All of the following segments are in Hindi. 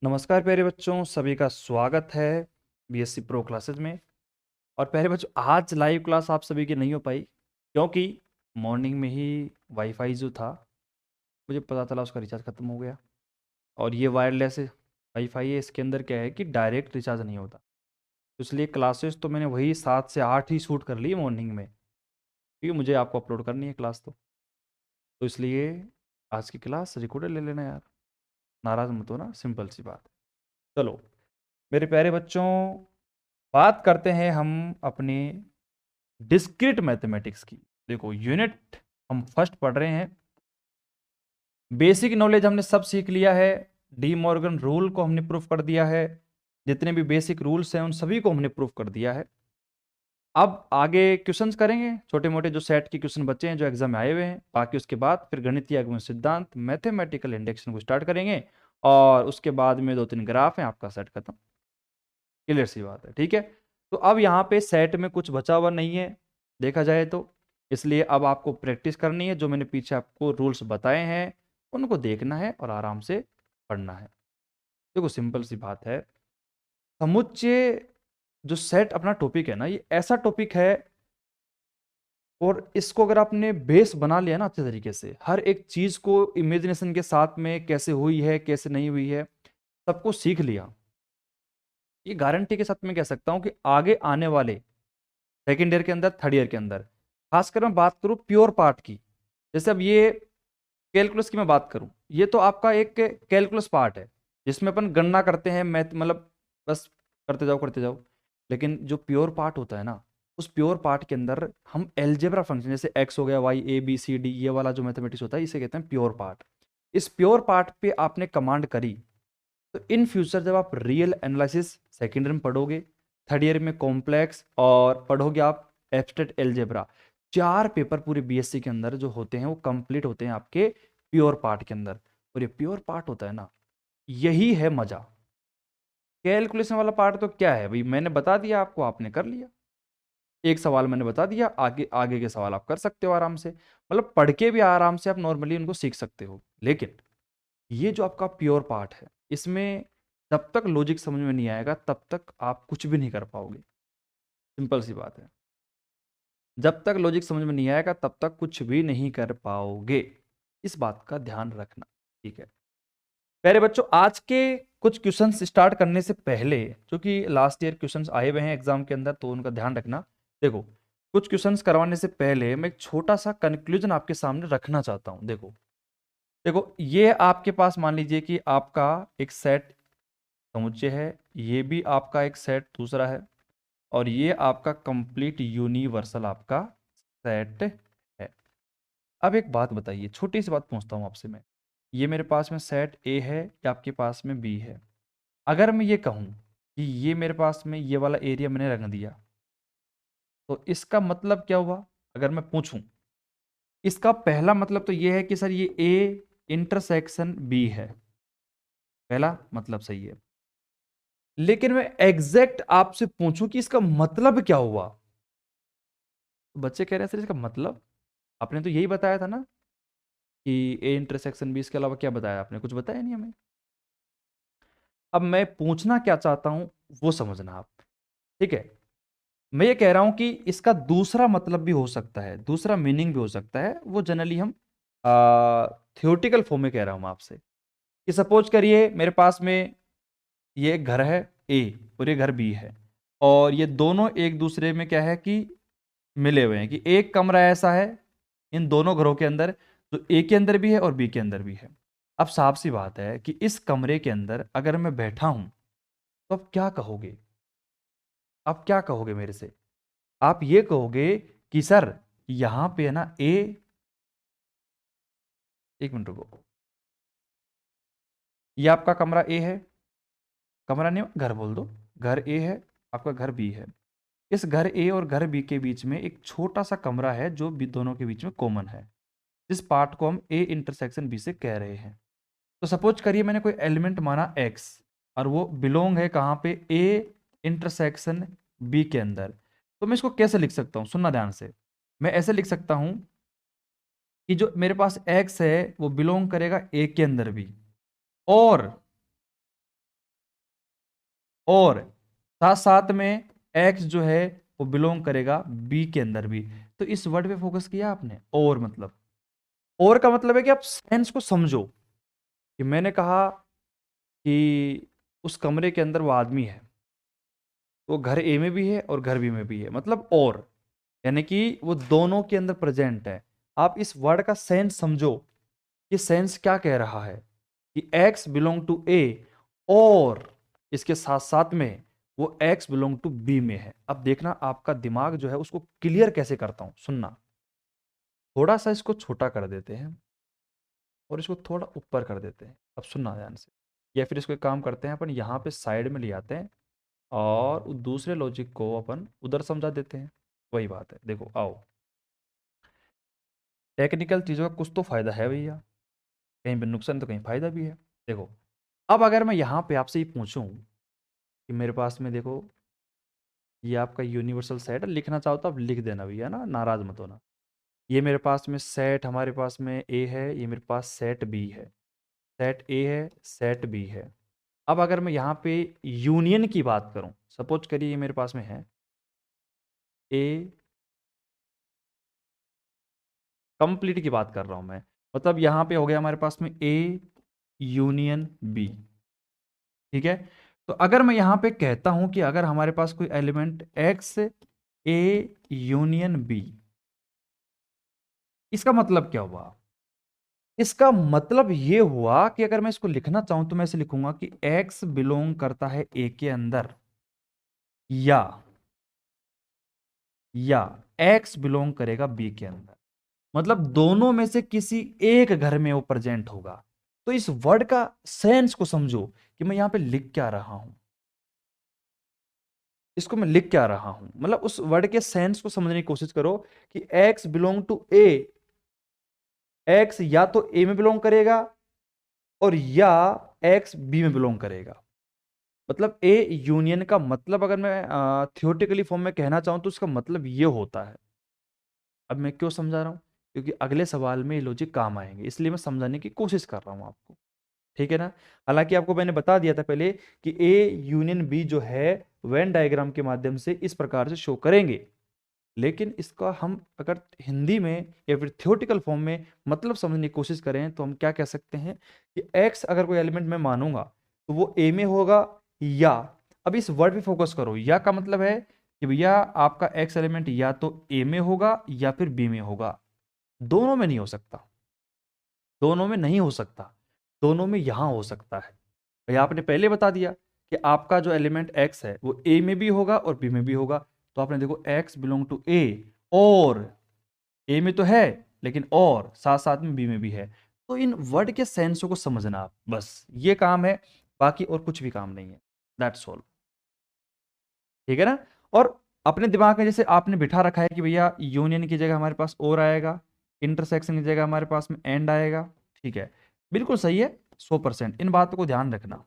नमस्कार प्यारे बच्चों, सभी का स्वागत है बीएससी प्रो क्लासेज में। और प्यारे बच्चों, आज लाइव क्लास आप सभी की नहीं हो पाई क्योंकि मॉर्निंग में ही वाईफाई जो था, मुझे पता चला उसका रिचार्ज ख़त्म हो गया। और ये वायरलेस वाईफाई है, इसके अंदर क्या है कि डायरेक्ट रिचार्ज नहीं होता। तो इसलिए क्लासेस तो मैंने वही 7 से 8 ही शूट कर ली मॉर्निंग में, क्योंकि मुझे आपको अपलोड करनी है क्लास। तो इसलिए आज की क्लास रिकॉर्डेड ले लेना यार, नाराज़ मत हो ना, सिंपल सी बात है। चलो मेरे प्यारे बच्चों, बात करते हैं हम अपने डिस्क्रीट मैथमेटिक्स की। देखो यूनिट हम फर्स्ट पढ़ रहे हैं। बेसिक नॉलेज हमने सब सीख लिया है। डी मॉर्गन रूल को हमने प्रूफ कर दिया है। जितने भी बेसिक रूल्स हैं उन सभी को हमने प्रूफ कर दिया है। अब आगे क्वेश्चंस करेंगे, छोटे मोटे जो सेट के क्वेश्चन बचे हैं जो एग्जाम में आए हुए हैं। बाकी उसके बाद फिर गणितीय आगमन सिद्धांत, मैथमेटिकल इंडेक्शन को स्टार्ट करेंगे। और उसके बाद में 2-3 ग्राफ हैं, आपका सेट खत्म। क्लियर सी बात है, ठीक है। तो अब यहाँ पे सेट में कुछ बचा हुआ नहीं है देखा जाए तो, इसलिए अब आपको प्रैक्टिस करनी है। जो मैंने पीछे आपको रूल्स बताए हैं उनको देखना है और आराम से पढ़ना है। देखो सिंपल सी बात है, समुच्चय जो सेट अपना टॉपिक है ना, ये ऐसा टॉपिक है और इसको अगर आपने बेस बना लिया ना अच्छे तरीके से, हर एक चीज को इमेजिनेशन के साथ में कैसे हुई है कैसे नहीं हुई है सबको सीख लिया, ये गारंटी के साथ मैं कह सकता हूं कि आगे आने वाले सेकेंड ईयर के अंदर, थर्ड ईयर के अंदर, खासकर मैं बात करूं प्योर पार्ट की। जैसे अब ये कैलकुलस की मैं बात करूं, ये तो आपका एक कैलकुलस पार्ट है जिसमें अपन गणना करते हैं, मैथ मतलब बस करते जाओ करते जाओ। लेकिन जो प्योर पार्ट होता है ना, उस प्योर पार्ट के अंदर हम एलजेब्रा फंक्शन जैसे एक्स हो गया, Y, A B C D, ये वाला जो मैथमेटिक्स होता है इसे कहते हैं प्योर पार्ट। इस प्योर पार्ट पे आपने कमांड करी तो इन फ्यूचर जब आप रियल एनालिसिस सेकेंड ईयर में पढ़ोगे, थर्ड ईयर में कॉम्प्लेक्स और पढ़ोगे आप एब्स्ट्रैक्ट एलजेब्रा, 4 पेपर पूरे बीएससी के अंदर जो होते हैं वो कंप्लीट होते हैं आपके प्योर पार्ट के अंदर। और ये प्योर पार्ट होता है ना, यही है मजा। कैलकुलेशन वाला पार्ट तो क्या है भाई, मैंने बता दिया आपको, आपने कर लिया। एक सवाल मैंने बता दिया, आगे आगे के सवाल आप कर सकते हो आराम से, मतलब पढ़ के भी आराम से आप नॉर्मली उनको सीख सकते हो। लेकिन ये जो आपका प्योर पार्ट है, इसमें जब तक लॉजिक समझ में नहीं आएगा तब तक आप कुछ भी नहीं कर पाओगे। सिंपल सी बात है, जब तक लॉजिक समझ में नहीं आएगा तब तक कुछ भी नहीं कर पाओगे। इस बात का ध्यान रखना, ठीक है। प्यारे बच्चों, आज के कुछ क्वेश्चंस स्टार्ट करने से पहले, क्योंकि लास्ट ईयर क्वेश्चंस आए हुए हैं एग्जाम के अंदर तो उनका ध्यान रखना। देखो कुछ क्वेश्चंस करवाने से पहले मैं एक छोटा सा कंक्लूजन आपके सामने रखना चाहता हूं। देखो देखो, ये आपके पास मान लीजिए कि आपका एक सेट समुच्चय है, ये भी आपका एक सेट दूसरा है, और ये आपका कंप्लीट यूनिवर्सल आपका सेट है। अब एक बात बताइए, छोटी सी बात पूछता हूं आपसे मैं, ये मेरे पास में सेट ए है या आपके पास में बी है? अगर मैं ये कहूं कि ये मेरे पास में ये वाला एरिया मैंने रंग दिया, तो इसका मतलब क्या हुआ? अगर मैं पूछूं, इसका पहला मतलब तो ये है कि सर ये ए इंटरसेक्शन बी है, पहला मतलब सही है। लेकिन मैं एग्जैक्ट आपसे पूछूं कि इसका मतलब क्या हुआ, तो बच्चे कह रहे हैं सर इसका मतलब, आपने तो यही बताया था ना कि ए इंटरसेक्शन बी, इसके अलावा क्या बताया आपने? कुछ बताया नहीं हमें। अब मैं पूछना क्या चाहता हूं वो समझना आप, ठीक है। मैं ये कह रहा हूं कि इसका दूसरा मतलब भी हो सकता है, दूसरा मीनिंग भी हो सकता है, वो जनरली हम थियोटिकल फॉर्म में कह रहा हूं मैं आपसे। कि सपोज करिए मेरे पास में ये एक घर है ए और ये घर बी है, और ये दोनों एक दूसरे में क्या है कि मिले हुए हैं, कि एक कमरा ऐसा है इन दोनों घरों के अंदर जो ए के अंदर भी है और बी के अंदर भी है। अब साफ सी बात है कि इस कमरे के अंदर अगर मैं बैठा हूं तो अब क्या कहोगे? आप क्या कहोगे मेरे से? आप ये कहोगे कि सर यहां पे है ना ए, एक मिनट रुको, ये आपका कमरा ए है, कमरा नहीं घर बोल दो, घर ए है, आपका घर बी है। इस घर ए और घर बी के बीच में एक छोटा सा कमरा है जो दोनों के बीच में कॉमन है, जिस पार्ट को हम ए इंटरसेक्शन बी से कह रहे हैं। तो सपोज करिए मैंने कोई एलिमेंट माना एक्स, और वो बिलोंग है कहाँ पे? ए इंटरसेक्शन बी के अंदर। तो मैं इसको कैसे लिख सकता हूँ, सुनना ध्यान से। मैं ऐसे लिख सकता हूँ कि जो मेरे पास एक्स है वो बिलोंग करेगा ए के अंदर भी, और और साथ साथ में x जो है वो बिलोंग करेगा b के अंदर भी। तो इस वर्ड पे फोकस किया आपने, और का मतलब है कि आप सेंस को समझो कि मैंने कहा कि उस कमरे के अंदर वो आदमी है, वो घर ए में भी है और घर बी में भी है, मतलब और, यानी कि वो दोनों के अंदर प्रेजेंट है। आप इस वर्ड का सेंस समझो कि सेंस क्या कह रहा है कि x बिलोंग टू a, और इसके साथ साथ में वो x बिलोंग टू b में है। अब देखना आपका दिमाग जो है उसको क्लियर कैसे करता हूं, सुनना। थोड़ा सा इसको छोटा कर देते हैं और इसको थोड़ा ऊपर कर देते हैं। अब सुनना ध्यान से, या फिर इसको एक काम करते हैं, अपन यहाँ पे साइड में ले आते हैं और दूसरे लॉजिक को अपन उधर समझा देते हैं। वही बात है, देखो आओ, टेक्निकल चीज़ों का कुछ तो फायदा है भैया, कहीं पे नुकसान तो कहीं फायदा भी है। देखो, अब अगर मैं यहाँ पे आपसे ये पूछूं कि मेरे पास में देखो ये आपका यूनिवर्सल सेट है, लिखना चाहो तो आप लिख देना भैया ना, नाराज मत होना। ये मेरे पास में सेट, हमारे पास में ए है, ये मेरे पास सेट बी है, सेट ए है, सेट बी है। अब अगर मैं यहाँ पे यूनियन की बात करूं, सपोज करिए ये मेरे पास में है ए, कंप्लीट की बात कर रहा हूं मैं, मतलब यहाँ पे हो गया हमारे पास में ए यूनियन बी, ठीक है। तो अगर मैं यहाँ पे कहता हूं कि अगर हमारे पास कोई element X A union B, इसका मतलब क्या हुआ? इसका मतलब ये हुआ कि अगर मैं इसको लिखना चाहूं तो मैं इसे लिखूंगा कि x बिलोंग करता है a के अंदर, या x बिलोंग करेगा b के अंदर, मतलब दोनों में से किसी एक घर में वो प्रेजेंट होगा। तो इस वर्ड का सेंस को समझो कि मैं यहां पे लिख क्या रहा हूं, इसको मैं लिख क्या रहा हूं, मतलब उस वर्ड के सेंस को समझने की कोशिश करो कि x belong to a, x या तो a में बिलोंग करेगा और या x b में बिलोंग करेगा। मतलब ए यूनियन का मतलब अगर मैं थियोरेटिकली फॉर्म में कहना चाहूं तो उसका मतलब ये होता है। अब मैं क्यों समझा रहा हूं, क्योंकि अगले सवाल में ये लॉजिक काम आएंगे, इसलिए मैं समझाने की कोशिश कर रहा हूं आपको, ठीक है ना। हालांकि आपको मैंने बता दिया था पहले कि ए यूनियन बी जो है वेन डायग्राम के माध्यम से इस प्रकार से शो करेंगे, लेकिन इसका हम अगर हिंदी में या फिर थियोरेटिकल फॉर्म में मतलब समझने की कोशिश करें तो हम क्या कह सकते हैं कि x अगर कोई एलिमेंट मैं मानूंगा तो वो a में होगा, या, अब इस वर्ड पे फोकस करो, या का मतलब है कि भैया आपका x एलिमेंट या तो a में होगा या फिर b में होगा, दोनों में नहीं हो सकता, दोनों में नहीं हो सकता, दोनों में यहां हो सकता है। भैया आपने पहले बता दिया कि आपका जो एलिमेंट x है वो a में भी होगा और b में भी होगा, तो आपने देखो x बिलोंग टू a, और ए में तो है लेकिन और साथ साथ में बी में भी है। तो इन वर्ड के सेंसों को समझना आप, बस ये काम है, बाकी और कुछ भी काम नहीं है, दैट्स ऑल, ठीक है ना। और अपने दिमाग में जैसे आपने बिठा रखा है कि भैया यूनियन की जगह हमारे पास और आएगा, इंटरसेक्शन की जगह हमारे पास में एंड आएगा, ठीक है, बिल्कुल सही है, 100%, इन बातों को ध्यान रखना,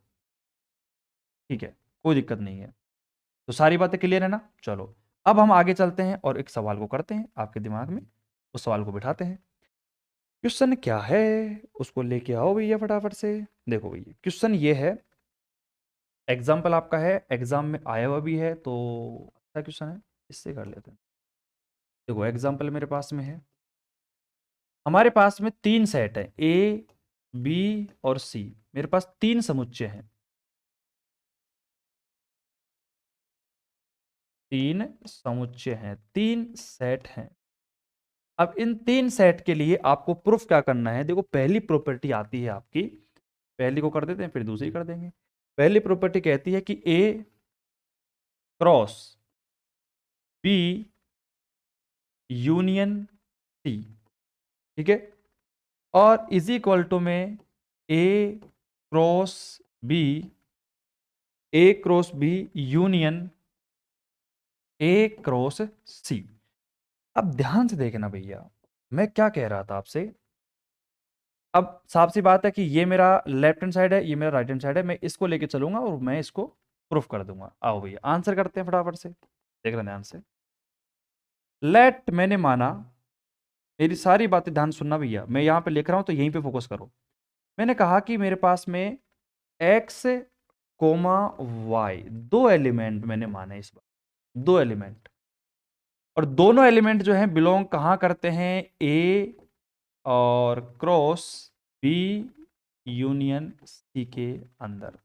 ठीक है, कोई दिक्कत नहीं है। तो सारी बातें क्लियर है ना, चलो अब हम आगे चलते हैं और एक सवाल को करते हैं आपके दिमाग में, उस सवाल को बिठाते हैं। क्वेश्चन क्या है उसको लेके आओ भैया फटाफट से। देखो भैया क्वेश्चन ये है, एग्जाम्पल आपका है, एग्जाम में आया हुआ भी है, तो अच्छा क्वेश्चन है, इससे कर लेते हैं। देखो एग्जाम्पल मेरे पास में है, हमारे पास में तीन सेट है ए बी और सी, मेरे पास तीन समुच्चय हैं, तीन समुच्चय हैं, तीन सेट हैं। अब इन तीन सेट के लिए आपको प्रूफ क्या करना है, देखो पहली प्रॉपर्टी आती है आपकी, पहली को कर देते हैं फिर दूसरी कर देंगे। पहली प्रॉपर्टी कहती है कि A cross B union C, ठीक है, और इज इक्वल टू में A cross B, A cross B union A cross C. अब ध्यान से देखना भैया, मैं क्या कह रहा था आपसे। अब साफ सी बात है कि ये मेरा लेफ्ट हैंड साइड है, ये मेरा राइट हैंड साइड है, मैं इसको लेके चलूंगा और मैं इसको प्रूफ कर दूंगा। आओ भैया आंसर करते हैं फटाफट से, देखना ध्यान से। लेट मैंने माना, मेरी सारी बातें ध्यान सुनना भैया, मैं यहां पे लिख रहा हूं तो यहीं पे फोकस करो। मैंने कहा कि मेरे पास में x कोमा वाई, दो एलिमेंट मैंने माने इस बार, दो एलिमेंट, और दोनों एलिमेंट जो हैं बिलोंग कहां करते हैं, ए और क्रॉस बी यूनियन सी के अंदर।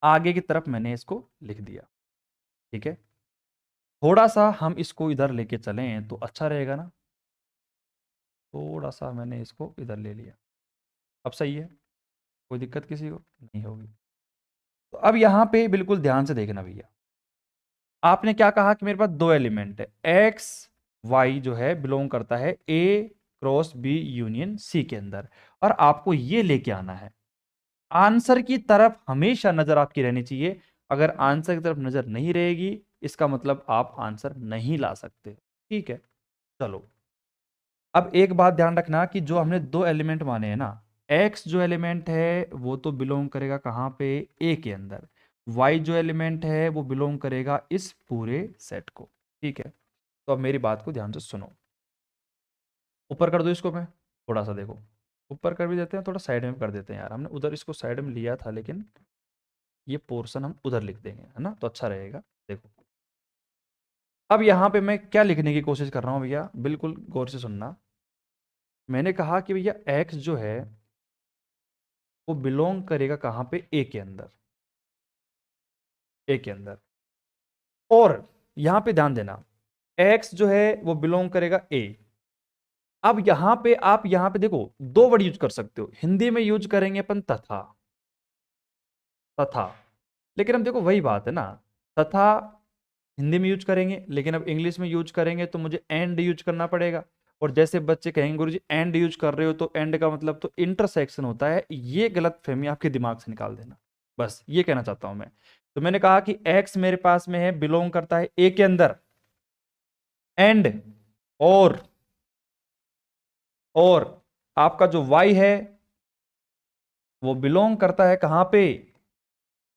आगे की तरफ मैंने इसको लिख दिया, ठीक है। थोड़ा सा हम इसको इधर लेके चलें तो अच्छा रहेगा ना, थोड़ा सा मैंने इसको इधर ले लिया, अब सही है, कोई दिक्कत किसी को नहीं होगी। तो अब यहां पे बिल्कुल ध्यान से देखना भैया, आपने क्या कहा कि मेरे पास दो एलिमेंट है, एक्स वाई जो है बिलोंग करता है ए क्रॉस बी यूनियन सी के अंदर, और आपको ये लेके आना है। आंसर की तरफ हमेशा नजर आपकी रहनी चाहिए, अगर आंसर की तरफ नजर नहीं रहेगी इसका मतलब आप आंसर नहीं ला सकते, ठीक है। चलो, अब एक बात ध्यान रखना कि जो हमने दो एलिमेंट माने हैं ना, एक्स जो एलिमेंट है वो तो बिलोंग करेगा कहां पे, ए के अंदर, वाई जो एलिमेंट है वो बिलोंग करेगा इस पूरे सेट को, ठीक है। तो अब मेरी बात को ध्यान से सुनो, ऊपर कर दो इसको, मैं थोड़ा सा देखो, ऊपर कर भी देते हैं, थोड़ा साइड में कर देते हैं यार, हमने उधर इसको साइड में लिया था लेकिन ये पोर्शन हम उधर लिख देंगे, है ना, तो अच्छा रहेगा। देखो, अब यहां पे मैं क्या लिखने की कोशिश कर रहा हूं भैया, बिल्कुल गौर से सुनना। मैंने कहा कि भैया एक्स जो है वो बिलोंग करेगा कहां पे, ए के अंदर, ए के अंदर, और यहां पे ध्यान देना, एक्स जो है वो बिलोंग करेगा ए। अब यहां पे आप यहां पे देखो, दो वर्ड यूज कर सकते हो, हिंदी में यूज करेंगे अपन तथा, तथा, लेकिन अब देखो वही बात है ना, तथा हिंदी में यूज करेंगे लेकिन अब इंग्लिश में यूज करेंगे तो मुझे एंड यूज करना पड़ेगा, और जैसे बच्चे कहेंगे गुरुजी एंड यूज कर रहे हो तो एंड का मतलब तो इंटरसेक्शन होता है, ये गलत फहमी आपके दिमाग से निकाल देना, बस ये कहना चाहता हूं मैं। तो मैंने कहा कि एक्स मेरे पास में है, बिलोंग करता है ए के अंदर, एंड और और आपका जो वाई है वो बिलोंग करता है कहां पे,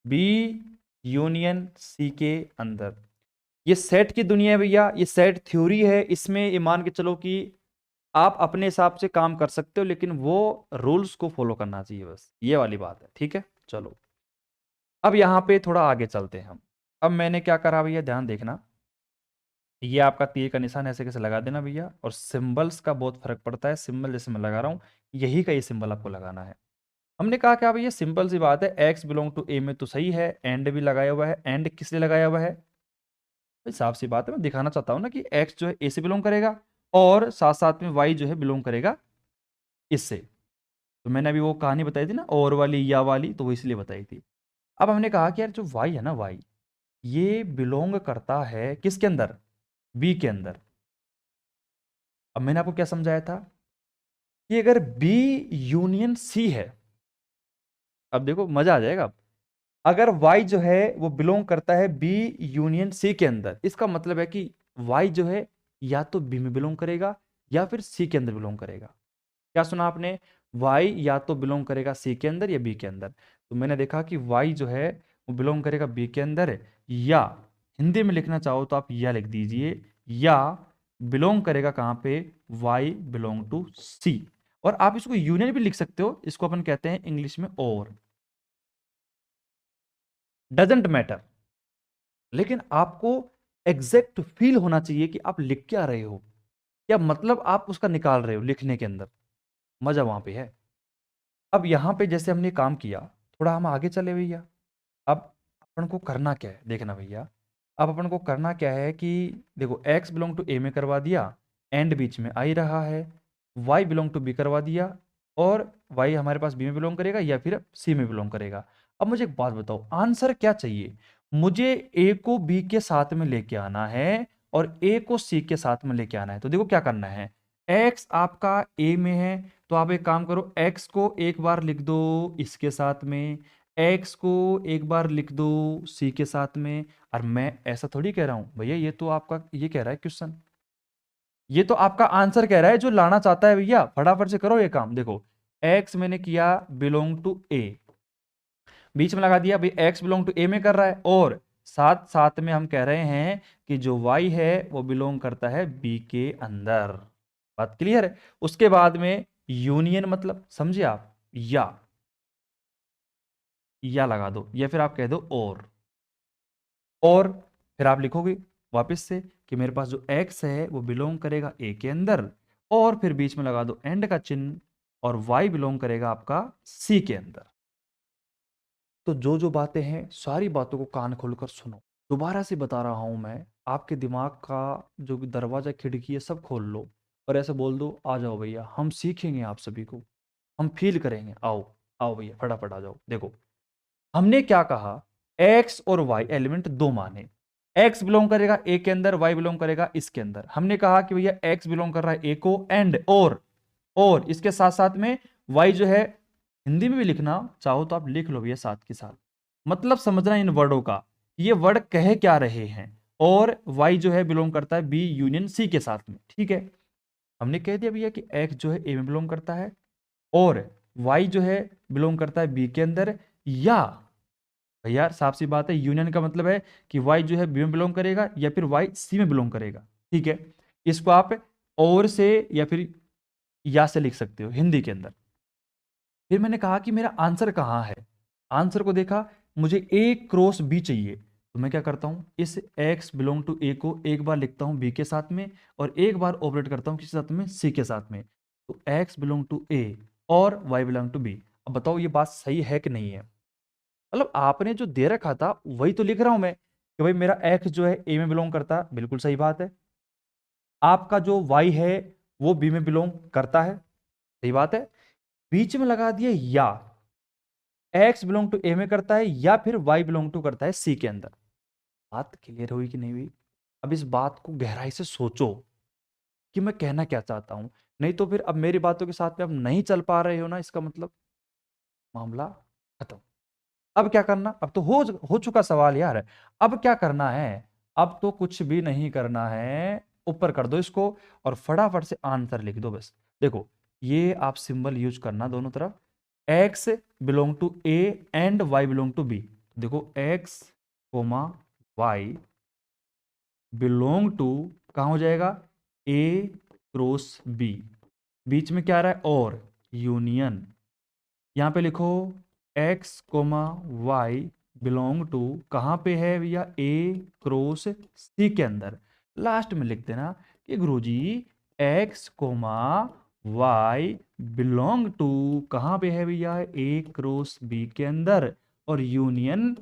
बी यूनियन सी के अंदर। ये सेट की दुनिया है भैया, ये सेट थ्योरी है, इसमें ये मान के चलो कि आप अपने हिसाब से काम कर सकते हो लेकिन वो रूल्स को फॉलो करना चाहिए, बस ये वाली बात है, ठीक है। चलो, अब यहां पे थोड़ा आगे चलते हैं हम। अब मैंने क्या करा भैया, ध्यान देखना, ये आपका तीर का निशान ऐसे कैसे लगा देना भैया, और सिंबल्स का बहुत फर्क पड़ता है, सिंबल जैसे मैं लगा रहा हूं यही का ये सिंबल आपको लगाना है। हमने कहा क्या भैया, सिंपल सी बात है, एक्स बिलोंग टू ए में तो सही है, एंड भी लगाया हुआ है, एंड किस लिए लगाया हुआ है भाई, साफ सी बात है, मैं दिखाना चाहता हूं ना कि एक्स जो है ए से बिलोंग करेगा, और साथ साथ में वाई जो है बिलोंग करेगा इससे। तो मैंने अभी वो कहानी बताई थी ना, और वाली या वाली, तो वो इसलिए बताई थी। अब हमने कहा कि यार जो वाई है ना, वाई ये बिलोंग करता है किसके अंदर, बी के अंदर। अब मैंने आपको क्या समझाया था कि अगर बी यूनियन सी है, अब देखो मजा आ जाएगा, अगर y जो है वो बिलोंग करता है b यूनियन c के अंदर, इसका मतलब है कि y जो है या तो b में बिलोंग करेगा या फिर c के अंदर बिलोंग करेगा। क्या सुना आपने, y या तो बिलोंग करेगा c के अंदर या b के अंदर। तो मैंने देखा कि y जो है वो बिलोंग करेगा b के अंदर, या हिंदी में लिखना चाहो तो आप या लिख दीजिए, या बिलोंग करेगा कहां पे, y बिलोंग टू c। और आप इसको यूनियन भी लिख सकते हो, इसको अपन कहते हैं इंग्लिश में और, डजेंट मैटर, लेकिन आपको एग्जैक्ट फील होना चाहिए कि आप लिख क्या रहे हो, क्या मतलब आप उसका निकाल रहे हो लिखने के अंदर, मजा वहां पे है। अब यहां पे जैसे हमने काम किया, थोड़ा हम आगे चले भैया। अब अपन को करना क्या है, देखना भैया, अब अपन को करना क्या है कि देखो, एक्स बिलोंग टू ए में करवा दिया, एंड बीच में आ ही रहा है, वाई बिलोंग टू बी करवा दिया, और वाई हमारे पास बी में बिलोंग करेगा या फिर सी में बिलोंग करेगा। अब मुझे एक बात बताओ, आंसर क्या चाहिए, मुझे ए को बी के साथ में लेके आना है और ए को सी के साथ में लेके आना है। तो देखो क्या करना है, एक्स आपका ए में है, तो आप एक काम करो, एक्स को एक बार लिख दो इसके साथ में, एक्स को एक बार लिख दो सी के साथ में। और मैं ऐसा थोड़ी कह रहा हूं भैया, ये तो आपका ये कह रहा है क्वेश्चन, ये तो आपका आंसर कह रहा है जो लाना चाहता है भैया, फटाफट से करो ये काम। देखो, एक्स मैंने किया बिलोंग टू ए, बीच में लगा दिया भाई, एक्स बिलोंग टू ए में कर रहा है, और साथ साथ में हम कह रहे हैं कि जो वाई है वो बिलोंग करता है बी के अंदर। बात क्लियर है। उसके बाद में यूनियन मतलब समझे आप, या या लगा दो, या फिर आप कह दो और फिर आप लिखोगे वापस से कि मेरे पास जो x है वो बिलोंग करेगा a के अंदर, और फिर बीच में लगा दो एंड का चिन्ह, और y बिलोंग करेगा आपका c के अंदर। तो जो जो बातें हैं सारी बातों को कान खोलकर सुनो। दोबारा से बता रहा हूं मैं, आपके दिमाग का जो दरवाजा खिड़की है सब खोल लो और ऐसे बोल दो आ जाओ भैया, हम सीखेंगे आप सभी को, हम फील करेंगे, आओ आओ भैया फटाफट आ जाओ। देखो हमने क्या कहा, x और y एलिमेंट दो माने, x बिलोंग करेगा a के अंदर, y बिलोंग करेगा इसके अंदर। हमने कहा कि भैया x बिलोंग कर रहा है a को, एंड और इसके साथ साथ में y जो है, हिंदी में भी लिखना चाहो तो आप लिख लो भैया साथ के साथ, मतलब समझना इन वर्डों का, ये वर्ड कह क्या रहे हैं। और y जो है बिलोंग करता है b यूनियन c के साथ में, ठीक है। हमने कह दिया भैया कि x जो है a में बिलोंग करता है और y जो है बिलोंग करता है b के अंदर, या भैया साफ सी बात है यूनियन का मतलब है कि y जो है b में बिलोंग करेगा या फिर y c में बिलोंग करेगा, ठीक है। इसको आप और से या फिर या से लिख सकते हो हिंदी के अंदर। फिर मैंने कहा कि मेरा आंसर कहाँ है, आंसर को देखा, मुझे a क्रॉस b चाहिए, तो मैं क्या करता हूं, इस x बिलोंग टू a को एक बार लिखता हूं b के साथ में और एक बार ऑपरेट करता हूं किसके साथ में, c के साथ में। तो x बिलोंग टू a और y बिलोंग टू b। अब बताओ ये बात सही है कि नहीं है, मतलब आपने जो दे रखा था वही तो लिख रहा हूं मैं कि भाई मेरा x जो है a में बिलोंग करता है, बिल्कुल सही बात है। आपका जो y है वो b में बिलोंग करता है, सही बात है। बीच में लगा दिया या, x बिलोंग टू a में करता है या फिर y बिलोंग टू करता है c के अंदर। बात क्लियर हुई कि नहीं हुई? अब इस बात को गहराई से सोचो कि मैं कहना क्या चाहता हूं, नहीं तो फिर अब मेरी बातों के साथ में अब नहीं चल पा रहे हो ना, इसका मतलब मामला खत्म। अब क्या करना, अब तो हो चुका सवाल यार, अब क्या करना है, अब तो कुछ भी नहीं करना है, ऊपर कर दो इसको और फटाफट से आंसर लिख दो बस। देखो ये आप सिंबल यूज करना दोनों तरफ, x belong to a and y belong to b। देखो x comma y belong to कहां हो जाएगा, a क्रॉस b, बीच में क्या आ रहा है और यूनियन, यहां पे लिखो x comma Y belong to कहां पे है भैया, a क्रॉस c के अंदर। लास्ट में लिख देना कि गुरुजी x comma Y belong to कहां पे है भैया, a क्रॉस b के अंदर और यूनियन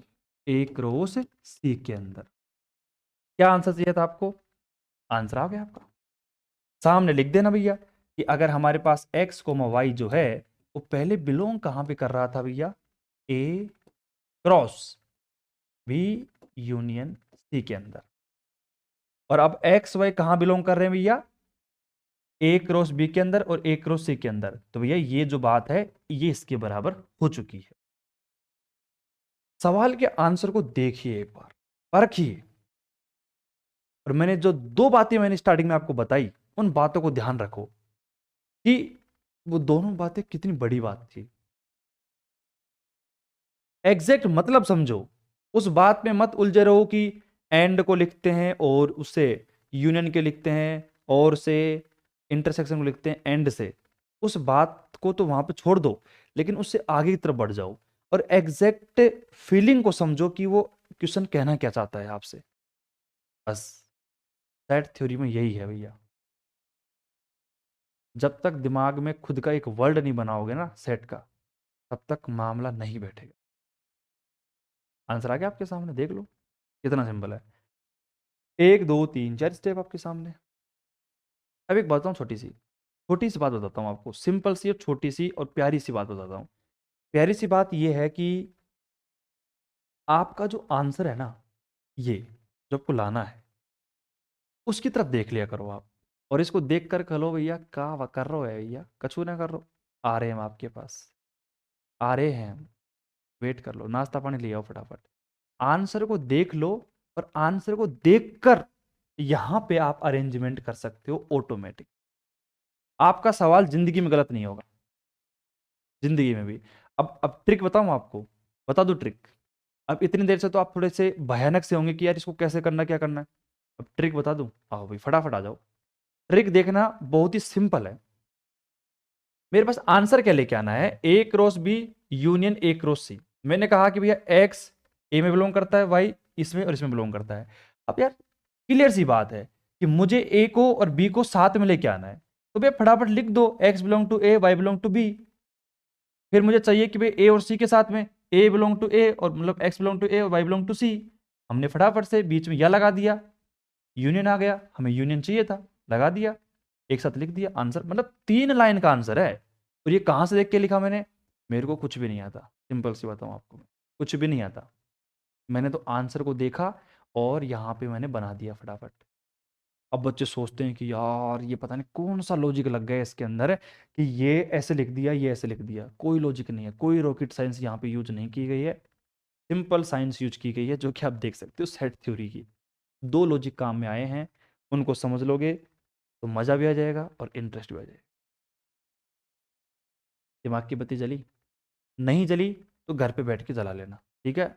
a क्रॉस c के अंदर। क्या आंसर चाहिए था आपको, आंसर आ गया आपका, सामने लिख देना भैया कि अगर हमारे पास x कोमा वाई जो है वो पहले बिलोंग कहां पे कर रहा था भैया, a cross b union c के अंदर, और अब एक्स वाई कहां बिलोंग कर रहे हैं भैया, ए क्रॉस बी के अंदर और ए क्रॉस सी के अंदर। तो भैया ये जो बात है ये इसके बराबर हो चुकी है। सवाल के आंसर को देखिए एक बार, परखिए, और मैंने जो दो बातें मैंने स्टार्टिंग में आपको बताई उन बातों को ध्यान रखो कि वो दोनों बातें कितनी बड़ी बात थी। एग्जैक्ट मतलब समझो, उस बात में मत उलझे रहो कि एंड को लिखते हैं और उससे यूनियन के लिखते हैं और से इंटरसेक्शन को लिखते हैं एंड से, उस बात को तो वहां पे छोड़ दो, लेकिन उससे आगे की तरफ बढ़ जाओ और एग्जैक्ट फीलिंग को समझो कि वो क्वेश्चन कहना क्या चाहता है आपसे। बस सेट थ्योरी में यही है भैया, जब तक दिमाग में खुद का एक वर्ड नहीं बनाओगे ना सेट का, तब तक मामला नहीं बैठेगा। आंसर आ गया आपके सामने, देख लो कितना सिंपल है, एक दो तीन चार स्टेप आपके सामने। अब एक बात बताऊं, छोटी सी बात बताता हूँ आपको, सिंपल सी और छोटी सी और प्यारी सी बात बताता हूँ। प्यारी सी बात यह है कि आपका जो आंसर है ना, ये जो आपको लाना है उसकी तरफ देख लिया करो आप, और इसको देख कर कहो भैया का कर रहे हो है भैया, कछू ना कर रहे हो, आ रहे हैं हम आपके पास, आ रहे हैं हम, वेट कर लो, नाश्ता पानी ले आओ फटाफट। आंसर को देख लो और आंसर को देखकर यहां पे आप अरेंजमेंट कर सकते हो ऑटोमेटिक। आपका सवाल जिंदगी में गलत नहीं होगा, जिंदगी में भी। अब ट्रिक बताऊं आपको, बता दो ट्रिक। अब इतनी देर से तो आप थोड़े से भयानक से होंगे कि यार इसको कैसे करना, क्या करना है। अब ट्रिक बता दूं, आओ भाई फटाफट आ जाओ। ट्रिक देखना बहुत ही सिंपल है, मेरे पास आंसर क्या लेके आना है, A cross B union A cross C. मैंने कहा कि भैया एक्स ए में बिलोंग करता है, वाई इसमें और इसमें बिलोंग करता है। अब यार क्लियर सी बात है कि मुझे ए को और बी को साथ में लेके आना है, तो भैया फटाफट लिख दो X belong to A, Y belong to B. फिर मुझे चाहिए कि भाई ए और सी के साथ में ए बिलोंग टू ए, और मतलब एक्स बिलोंग टू ए और वाई बिलोंग टू सी। हमने फटाफट से बीच में यह लगा दिया, यूनियन आ गया, हमें यूनियन चाहिए था, लगा दिया, एक साथ लिख दिया आंसर। मतलब 3 लाइन का आंसर है। और ये कहाँ से देख के लिखा मैंने? मेरे को कुछ भी नहीं आता, सिंपल सी बताऊँ आपको, कुछ भी नहीं आता। मैंने तो आंसर को देखा और यहाँ पे मैंने बना दिया फटाफट। अब बच्चे सोचते हैं कि यार ये पता नहीं कौन सा लॉजिक लग गया इसके अंदर कि ये ऐसे लिख दिया, ये ऐसे लिख दिया। कोई लॉजिक नहीं है, कोई रॉकेट साइंस यहाँ पे यूज नहीं की गई है, सिंपल साइंस यूज की गई है, जो कि आप देख सकते हो सेट थ्योरी की। 2 लॉजिक काम में आए हैं, उनको समझ लोगे तो मज़ा भी आ जाएगा और इंटरेस्ट भी आ जाएगा। दिमाग की बत्ती जली? नहीं जली तो घर पे बैठ के जला लेना, ठीक है?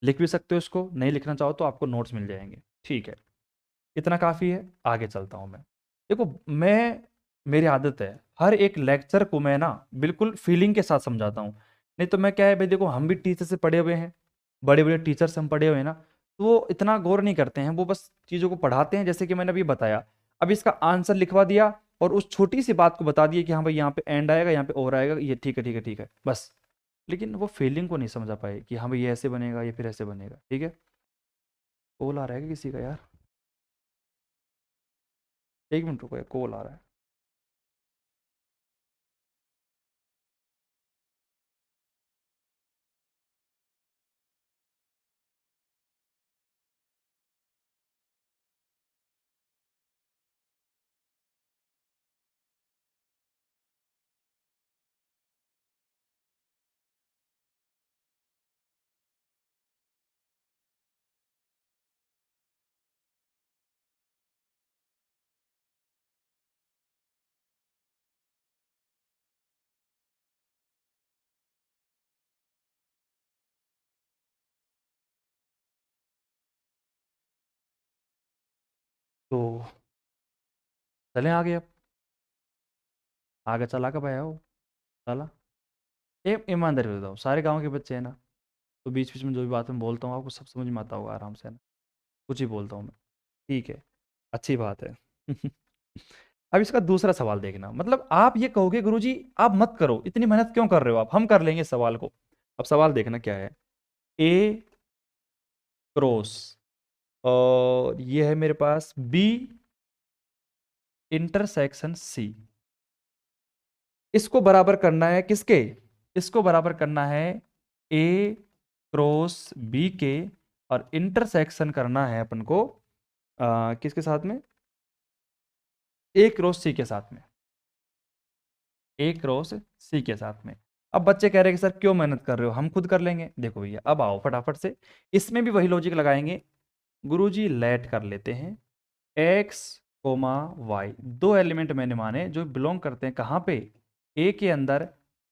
लिख भी सकते हो इसको, नहीं लिखना चाहो तो आपको नोट्स मिल जाएंगे, ठीक है? इतना काफ़ी है, आगे चलता हूँ मैं। देखो मेरी आदत है हर एक लेक्चर को मैं ना बिल्कुल फीलिंग के साथ समझाता हूँ। नहीं तो मैं क्या है भाई, देखो हम भी टीचर से पढ़े हुए हैं, बड़े बड़े टीचर से हम पढ़े हुए हैं ना, तो वो इतना गौर नहीं करते हैं, वो बस चीज़ों को पढ़ाते हैं जैसे कि मैंने अभी बताया। अब इसका आंसर लिखवा दिया और उस छोटी सी बात को बता दिया कि हाँ भाई यहाँ पे एंड आएगा, यहाँ पे और आएगा, ये ठीक है ठीक है ठीक है, बस। लेकिन वो फीलिंग को नहीं समझा पाए कि हाँ भाई ये ऐसे बनेगा, ये फिर ऐसे बनेगा, ठीक है? कॉल आ रहा है क्या किसी का यार? 1 मिनट रुको, कॉल आ रहा है। तो चलें आगे अब? आगे चला कब आया हो? चला। ईमानदारी बताओ, सारे गांव के बच्चे हैं ना, तो बीच बीच में जो भी बात मैं बोलता हूँ आपको सब समझ में आता होगा आराम से, है ना? कुछ ही बोलता हूँ मैं, ठीक है, अच्छी बात है। अब इसका दूसरा सवाल देखना, मतलब आप ये कहोगे गुरुजी आप मत करो, इतनी मेहनत क्यों कर रहे हो आप, हम कर लेंगे सवाल को। अब सवाल देखना क्या है। ए क्रॉस और ये है मेरे पास बी इंटरसेक्शन सी। इसको बराबर करना है किसके? इसको बराबर करना है ए क्रॉस बी के, और इंटरसेक्शन करना है अपन को किसके साथ में? ए क्रॉस सी के साथ में। ए क्रॉस सी के साथ में। अब बच्चे कह रहे हैं कि सर क्यों मेहनत कर रहे हो, हम खुद कर लेंगे। देखो भैया अब आओ फटाफट से, इसमें भी वही लॉजिक लगाएंगे। गुरुजी लेट कर लेते हैं एक्स कोमा वाई, 2 एलिमेंट मैंने माने जो बिलोंग करते हैं कहाँ पे? ए के अंदर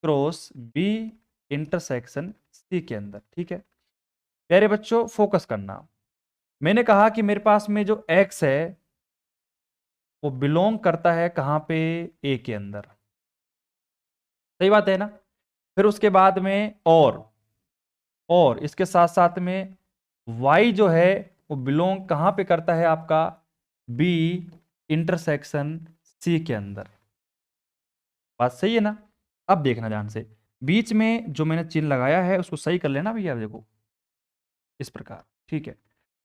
क्रॉस बी इंटरसेक्शन सी के अंदर, ठीक है? प्यारे बच्चों फोकस करना, मैंने कहा कि मेरे पास में जो एक्स है वो बिलोंग करता है कहाँ पे? ए के अंदर, सही बात है ना? फिर उसके बाद में और इसके साथ साथ में y जो है वो बिलोंग कहाँ पे करता है आपका? b इंटरसेक्शन c के अंदर। बात सही है ना? अब देखना ध्यान से, बीच में जो मैंने चिन्ह लगाया है उसको सही कर लेना भैया, देखो इस प्रकार, ठीक है?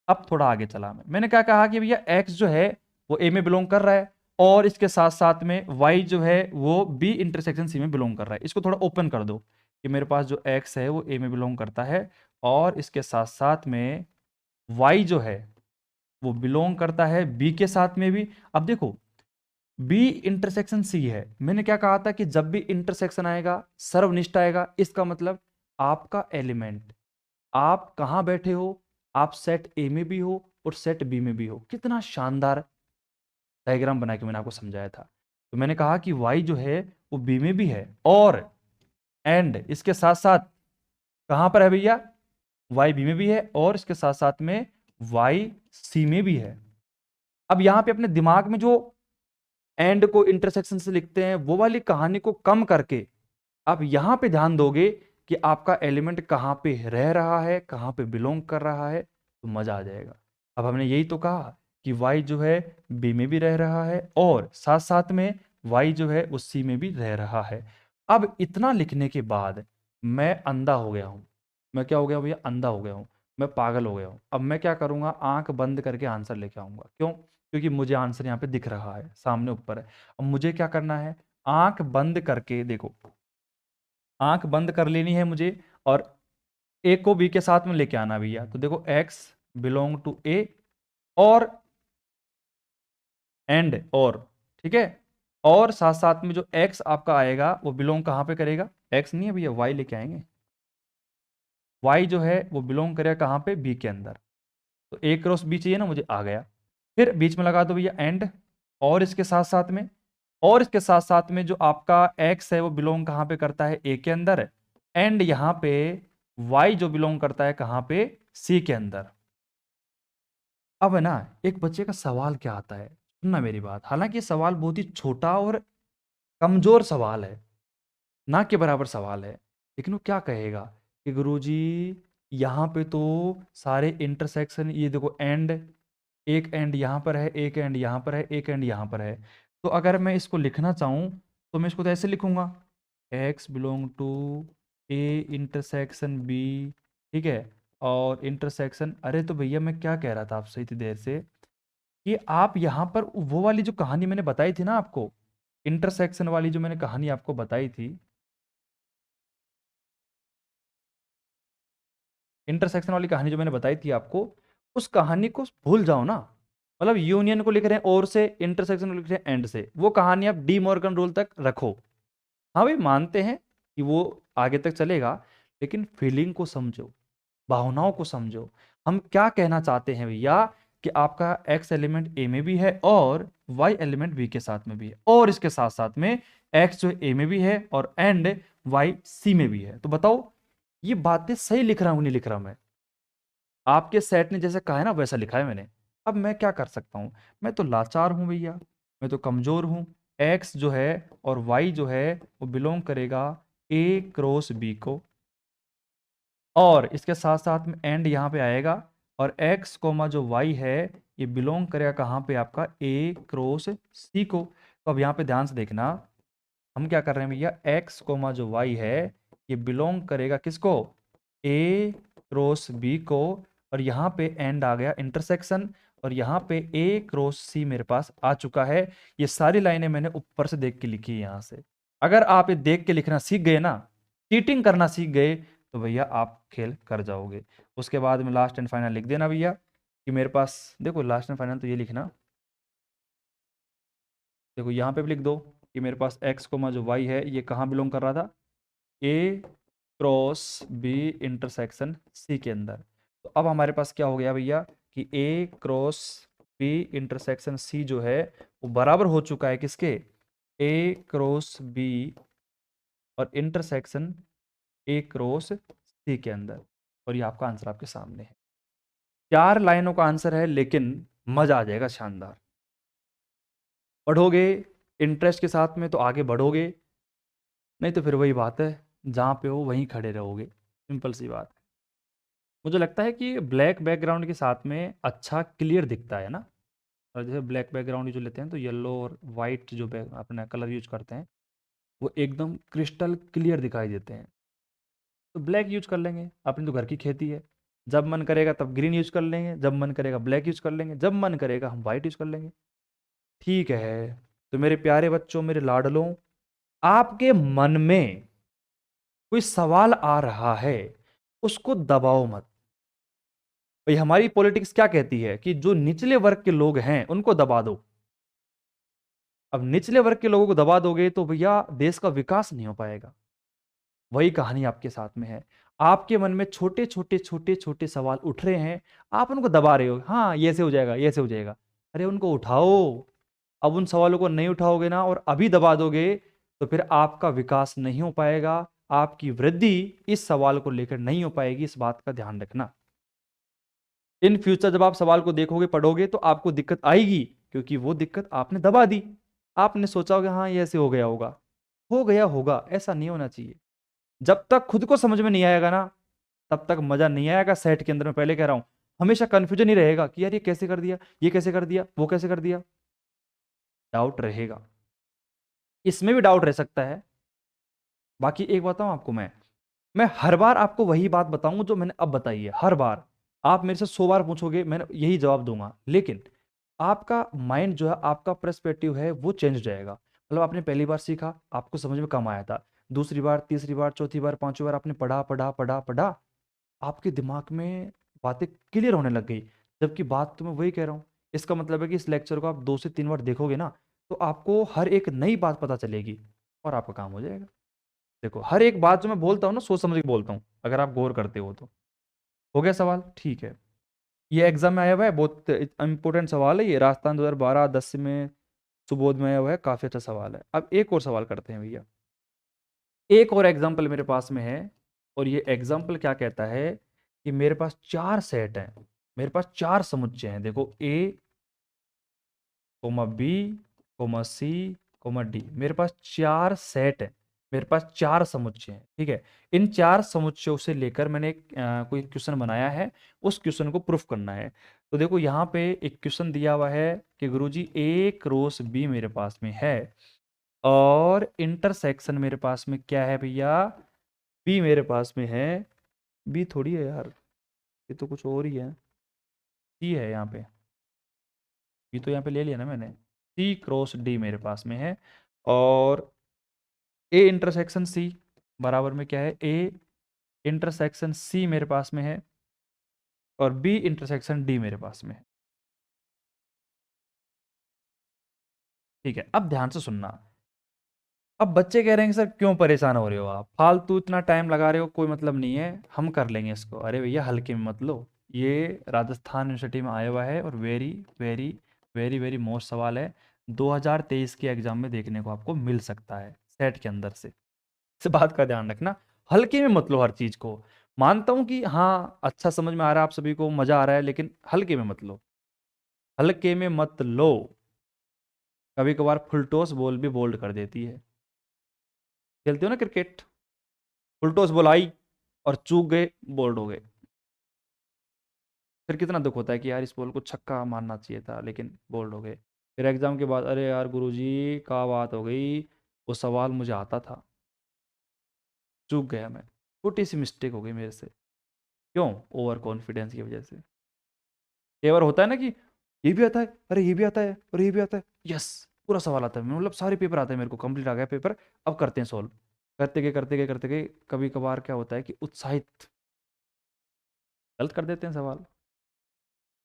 अब थोड़ा आगे चला मैंने क्या कहा कि भैया x जो है वो a में बिलोंग कर रहा है, और इसके साथ साथ में y जो है वो b इंटरसेक्शन c में बिलोंग कर रहा है। इसको थोड़ा ओपन कर दो कि मेरे पास जो x है वो a में बिलोंग करता है, और इसके साथ साथ में y जो है वो बिलोंग करता है b के साथ में भी। अब देखो b इंटरसेक्शन c है, मैंने क्या कहा था कि जब भी इंटरसेक्शन आएगा सर्वनिष्ठ आएगा, इसका मतलब आपका एलिमेंट, आप कहां बैठे हो? आप सेट ए में भी हो और सेट बी में भी हो। कितना शानदार डायग्राम बना के मैंने आपको समझाया था। तो मैंने कहा कि y जो है वो बी में भी है, और एंड इसके साथ साथ कहां पर है भैया? y बी में भी है और इसके साथ साथ में y सी में भी है। अब यहां पे अपने दिमाग में जो एंड को इंटरसेक्शन से लिखते हैं वो वाली कहानी को कम करके आप यहां पे ध्यान दोगे कि आपका एलिमेंट कहाँ पे रह रहा है, कहाँ पे बिलोंग कर रहा है, तो मजा आ जाएगा। अब हमने यही तो कहा कि y जो है b में भी रह रहा है और साथ साथ में y जो है उस c में भी रह रहा है। अब इतना लिखने के बाद मैं अंधा हो गया हूं। मैं क्या हो गया भैया? अंधा हो गया हूं। मैं पागल हो गया हूं। अब मैं क्या करूंगा? आंख बंद करके आंसर लेके आऊंगा। क्यों? क्योंकि मुझे आंसर यहाँ पे दिख रहा है, सामने ऊपर है। अब मुझे क्या करना है? आंख बंद करके देखो, आंख बंद कर लेनी है मुझे और ए को बी के साथ में लेके आना भैया। तो देखो x बिलोंग टू ए और एंड और, ठीक है, और साथ साथ में जो x आपका आएगा वो बिलोंग कहां पे करेगा? x नहीं है भैया, y लेके आएंगे। y जो है वो बिलोंग करेगा कहां पे? b के अंदर। तो a क्रॉस b चाहिए ना मुझे, आ गया। फिर बीच में लगा दो भैया एंड, और इसके साथ साथ में, और इसके साथ साथ में जो आपका x है वो बिलोंग कहां पे करता है? a के अंदर। एंड यहां पे y जो बिलोंग करता है कहां पे? c के अंदर। अब है ना, एक बच्चे का सवाल क्या आता है, सुनना मेरी बात। हालांकि ये सवाल बहुत ही छोटा और कमजोर सवाल है, ना के बराबर सवाल है, लेकिन वो क्या कहेगा कि गुरुजी यहाँ पे तो सारे इंटरसेक्शन, ये देखो एंड, एक एंड यहाँ पर है, एक एंड यहाँ पर है, एक एंड यहाँ पर है। तो अगर मैं इसको लिखना चाहूँ तो मैं इसको तो ऐसे लिखूंगा, x belong to a intersection b, ठीक है, और इंटरसेक्शन। अरे तो भैया मैं क्या कह रहा था आपसे इतनी देर से कि आप यहाँ पर वो वाली जो कहानी मैंने बताई थी ना आपको, इंटरसेक्शन वाली जो मैंने कहानी आपको बताई थी, इंटरसेक्शन वाली कहानी जो मैंने बताई थी आपको, उस कहानी को भूल जाओ ना। मतलब यूनियन को लिख रहे हैं और से, इंटरसेक्शन को लिख रहे हैं एंड से, वो कहानी आप डी मॉर्गन रूल तक रखो। हाँ भाई, मानते हैं कि वो आगे तक चलेगा, लेकिन फीलिंग को समझो, भावनाओं को समझो। हम क्या कहना चाहते हैं भैया कि आपका x एलिमेंट a में भी है और y एलिमेंट b के साथ में भी है, और इसके साथ साथ में x जो a में भी है और एंड y c में भी है। तो बताओ ये बातें सही लिख रहा हूं नहीं लिख रहा मैं? आपके सेट ने जैसे कहा है ना वैसा लिखा है मैंने। अब मैं क्या कर सकता हूं? मैं तो लाचार हूं भैया, मैं तो कमजोर हूं। x जो है और y जो है वो बिलोंग करेगा a क्रॉस b को, और इसके साथ साथ में एंड यहाँ पे आएगा, और x कोमा जो y है ये बिलोंग करेगा कहाँ पे? आपका a क्रॉस c को। तो अब यहाँ पे ध्यान से देखना, हम क्या कर रहे हैं भैया? x कोमा जो y है ये बिलोंग करेगा किसको? a क्रॉस b को, और यहाँ पे एंड आ गया इंटरसेक्शन, और यहाँ पे a क्रॉस c मेरे पास आ चुका है। ये सारी लाइनें मैंने ऊपर से देख के लिखी है यहाँ से। अगर आप ये देख के लिखना सीख गए ना, चीटिंग करना सीख गए, तो भैया आप खेल कर जाओगे। उसके बाद में लास्ट एंड फाइनल लिख देना भैया कि मेरे पास, देखो लास्ट एंड फाइनल तो ये लिखना, देखो यहाँ पे भी लिख दो कि मेरे पास x कोमा जो y है ये कहाँ बिलोंग कर रहा था? a cross b intersection c के अंदर। तो अब हमारे पास क्या हो गया भैया कि a cross b intersection c जो है वो बराबर हो चुका है किसके? a क्रॉस b और इंटरसेक्शन a क्रॉस c के अंदर। और ये आपका आंसर आपके सामने है। 4 लाइनों का आंसर है, लेकिन मजा आ जाएगा शानदार। पढ़ोगे इंटरेस्ट के साथ में तो आगे बढ़ोगे, नहीं तो फिर वही बात है, जहाँ पे हो वहीं खड़े रहोगे। सिंपल सी बात है। मुझे लगता है कि ब्लैक बैकग्राउंड के साथ में अच्छा क्लियर दिखता है ना। और जैसे ब्लैक बैकग्राउंड जो लेते हैं तो येलो और वाइट जो अपना कलर यूज करते हैं वो एकदम क्रिस्टल क्लियर दिखाई देते हैं। तो ब्लैक यूज कर लेंगे, अपनी तो घर की खेती है। जब मन करेगा तब ग्रीन यूज कर लेंगे, जब मन करेगा ब्लैक यूज कर लेंगे, जब मन करेगा हम वाइट यूज कर लेंगे। ठीक है। तो मेरे प्यारे बच्चों, मेरे लाडलों, आपके मन में कोई सवाल आ रहा है, उसको दबाओ मत। भाई हमारी पॉलिटिक्स क्या कहती है कि जो निचले वर्ग के लोग हैं उनको दबा दो। अब निचले वर्ग के लोगों को दबा दोगे तो भैया देश का विकास नहीं हो पाएगा। वही कहानी आपके साथ में है। आपके मन में छोटे छोटे छोटे छोटे सवाल उठ रहे हैं, आप उनको दबा रहे हो, हाँ ये ऐसे हो जाएगा, ये ऐसे हो जाएगा। अरे उनको उठाओ। अब उन सवालों को नहीं उठाओगे ना और अभी दबा दोगे तो फिर आपका विकास नहीं हो पाएगा, आपकी वृद्धि इस सवाल को लेकर नहीं हो पाएगी। इस बात का ध्यान रखना। इन फ्यूचर जब आप सवाल को देखोगे पढ़ोगे तो आपको दिक्कत आएगी, क्योंकि वो दिक्कत आपने दबा दी। आपने सोचा होगा हाँ ये ऐसे हो गया होगा, हो गया होगा, ऐसा नहीं होना चाहिए। जब तक खुद को समझ में नहीं आएगा ना, तब तक मजा नहीं आएगा सेट के अंदर। मैं पहले कह रहा हूं, हमेशा कंफ्यूजन ही रहेगा कि यार ये कैसे कर दिया, ये कैसे कर दिया, वो कैसे कर दिया, डाउट रहेगा। इसमें भी डाउट रह सकता है। बाकी एक बताऊं आपको, मैं हर बार आपको वही बात बताऊंगा जो मैंने अब बताई है। हर बार आप मेरे से 100 बार पूछोगे, मैंने यही जवाब दूंगा, लेकिन आपका माइंड जो है, आपका पर्सपेक्टिव है, वो चेंज हो जाएगा। मतलब आपने पहली बार सीखा, आपको समझ में कम आया था, दूसरी बार, तीसरी बार, चौथी बार, पांचवी बार आपने पढ़ा पढ़ा पढ़ा पढ़ा, आपके दिमाग में बातें क्लियर होने लग गई। जबकि बात तो मैं वही कह रहा हूँ। इसका मतलब है कि इस लेक्चर को आप 2 से 3 बार देखोगे ना, तो आपको हर एक नई बात पता चलेगी और आपका काम हो जाएगा। देखो, हर एक बात जो मैं बोलता हूँ ना, सोच समझ के बोलता हूँ, अगर आप गौर करते हो तो। हो गया सवाल? ठीक है। ये एग्जाम में आया हुआ है, बहुत इंपॉर्टेंट सवाल है ये, राजस्थान 2012-10 में सुबोध में आया हुआ है, काफी अच्छा सवाल है। अब एक और सवाल करते हैं भैया। एक और एग्जाम्पल मेरे पास में है, और ये एग्जाम्पल क्या कहता है कि मेरे पास 4 सेट हैं, मेरे पास 4 समुच्चय हैं। देखो, A comma B comma C comma D, मेरे पास 4 सेट है, मेरे पास 4 समुच्चय हैं। ठीक है, इन 4 समुच्चयों से लेकर मैंने कोई क्वेश्चन बनाया है, उस क्वेश्चन को प्रूफ करना है। तो देखो, यहाँ पे एक क्वेश्चन दिया हुआ है कि गुरुजी ए क्रॉस बी मेरे पास में है, और इंटरसेक्शन मेरे पास में क्या है भैया, बी मेरे पास में है। बी थोड़ी है यार, ये तो कुछ और ही है, सी है यहाँ पे। बी तो यहाँ पे ले लिया ना मैंने। सी क्रॉस डी मेरे पास में है, और ए इंटरसेक्शन सी बराबर में क्या है, ए इंटरसेक्शन सी मेरे पास में है, और बी इंटरसेक्शन डी मेरे पास में है। ठीक है, अब ध्यान से सुनना। अब बच्चे कह रहे हैं कि सर क्यों परेशान हो रहे हो आप, फालतू इतना टाइम लगा रहे हो, कोई मतलब नहीं है, हम कर लेंगे इसको। अरे भैया, हल्के में मत लो। ये राजस्थान यूनिवर्सिटी में आया हुआ है, और very very very very most सवाल है, 2023 के एग्जाम में देखने को आपको मिल सकता है सेट के अंदर से। इस बात का ध्यान रखना, हल्के में मत लो हर चीज को। मानता हूं कि हाँ, अच्छा समझ में आ रहा है, आप सभी को मजा आ रहा है, लेकिन हल्के में मत लो, हल्के में मत लो। कभी कभार फुलटॉस बॉल भी बोल्ड कर देती है। खेलते हो ना क्रिकेट, फुलटॉस बॉल आई और चूक गए, बोल्ड हो गए, फिर कितना दुख होता है कि यार इस बॉल को छक्का मारना चाहिए था, लेकिन बोल्ड हो गए। फिर एग्जाम के बाद, अरे यार गुरुजी क्या बात हो गई, वो सवाल मुझे आता था, चूक गया मैं, छोटी सी मिस्टेक हो गई मेरे से। क्यों? ओवर कॉन्फिडेंस की वजह से। कई बार होता है ना कि ये भी आता है, अरे ये भी आता है, अरे ये भी आता है, यस, पूरा सवाल आता है, मतलब सारे पेपर आते हैं मेरे को, कंप्लीट आ गया पेपर, अब करते हैं सॉल्व। करते गए करते गए करते गए, कभी कभार क्या होता है कि उत्साहित गलत कर देते हैं सवाल।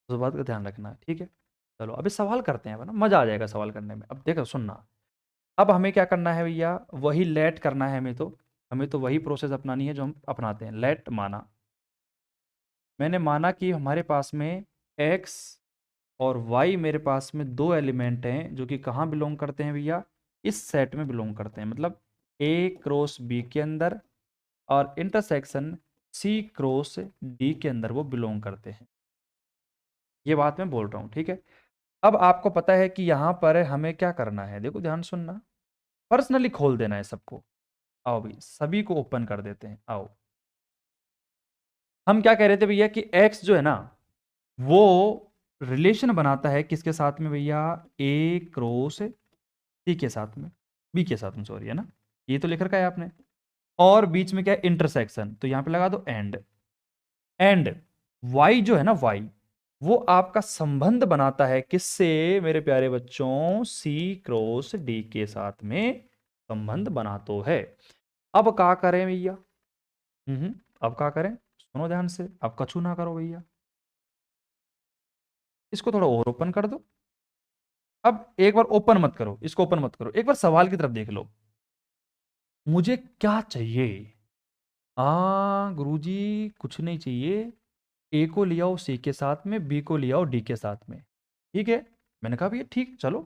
उस बात का ध्यान रखना है, ठीक है। चलो अभी सवाल करते हैं, ना मजा आ जाएगा सवाल करने में। अब देखो सुनना, अब हमें क्या करना है भैया, वही लेट करना है हमें तो वही प्रोसेस अपनानी है जो हम अपनाते हैं। लेट माना, मैंने माना कि हमारे पास में एक्स और वाई, मेरे पास में 2 एलिमेंट हैं जो कि कहाँ बिलोंग करते हैं भैया, इस सेट में बिलोंग करते हैं, मतलब ए क्रॉस बी के अंदर, और इंटरसेक्शन सी क्रॉस डी के अंदर वो बिलोंग करते हैं। ये बात मैं बोल रहा हूँ, ठीक है। अब आपको पता है कि यहाँ पर हमें क्या करना है, देखो ध्यान सुनना, पर्सनली खोल देना है सबको। आओ भाई, सभी को ओपन कर देते हैं, आओ। हम क्या कह रहे थे भैया कि एक्स जो है ना, वो रिलेशन बनाता है किसके साथ में भैया, ए क्रॉस सी के साथ में, बी के साथ में, सॉरी, है ना, ये तो लिख रखा है आपने। और बीच में क्या है, इंटरसेक्शन, तो यहां पे लगा दो एंड वाई जो है ना, वाई वो आपका संबंध बनाता है किससे मेरे प्यारे बच्चों, सी क्रॉस डी के साथ में संबंध बना तो है। अब क्या करें भैया, अब क्या करें, सुनो ध्यान से, अब कछू ना करो भैया, इसको थोड़ा और ओपन कर दो। अब एक बार ओपन मत करो, इसको ओपन मत करो, एक बार सवाल की तरफ देख लो, मुझे क्या चाहिए। गुरुजी कुछ नहीं चाहिए, ए को ले आओ सी के साथ में, बी को ले आओ डी के साथ में, ठीक है। मैंने कहा भैया ठीक, चलो।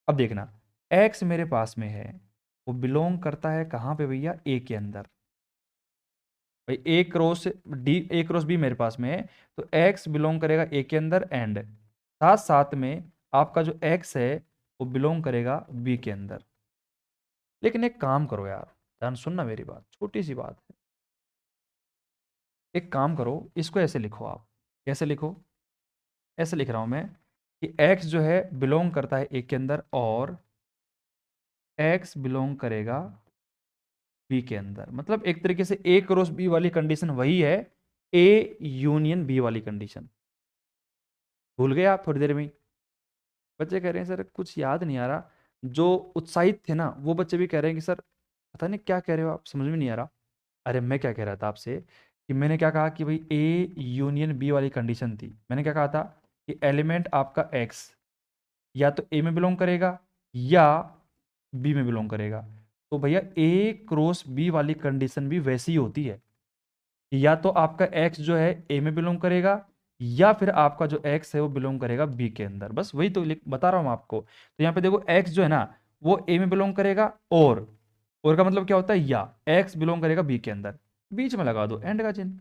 अब देखना, एक्स मेरे पास में है, वो बिलोंग करता है कहाँ पे भैया, ए के अंदर। भाई ए क्रॉस डी, ए क्रॉस बी मेरे पास में है, तो एक्स बिलोंग करेगा ए के अंदर, एंड साथ साथ में आपका जो एक्स है वो बिलोंग करेगा बी के अंदर। लेकिन एक काम करो यार, ध्यान सुनना मेरी बात, छोटी सी बात है, एक काम करो, इसको ऐसे लिखो आप। कैसे लिखो? ऐसे लिख रहा हूं मैं कि x जो है बिलोंग करता है ए के अंदर और x बिलोंग करेगा बी के अंदर। मतलब एक तरीके से ए क्रॉस बी वाली कंडीशन वही है ए यूनियन बी वाली कंडीशन। भूल गए आप थोड़ी देर में ही? बच्चे कह रहे हैं सर कुछ याद नहीं आ रहा। जो उत्साहित थे ना वो बच्चे भी कह रहे हैं कि सर पता नहीं क्या कह रहे हो आप, समझ में नहीं आ रहा। अरे मैं क्या कह रहा था आपसे कि मैंने क्या कहा कि भाई ए यूनियन बी वाली कंडीशन थी। मैंने क्या कहा था कि एलिमेंट आपका एक्स या तो ए में बिलोंग करेगा या बी में बिलोंग करेगा। तो भैया ए क्रॉस बी वाली कंडीशन भी वैसी ही होती है, या तो आपका एक्स जो है ए में बिलोंग करेगा या फिर आपका जो एक्स है वो बिलोंग करेगा बी के अंदर। बस वही तो बता रहा हूं आपको। तो यहाँ पे देखो एक्स जो है ना वो ए में बिलोंग करेगा और का मतलब क्या होता है या एक्स बिलोंग करेगा बी के अंदर। बीच में लगा दो एंड का चिन्ह।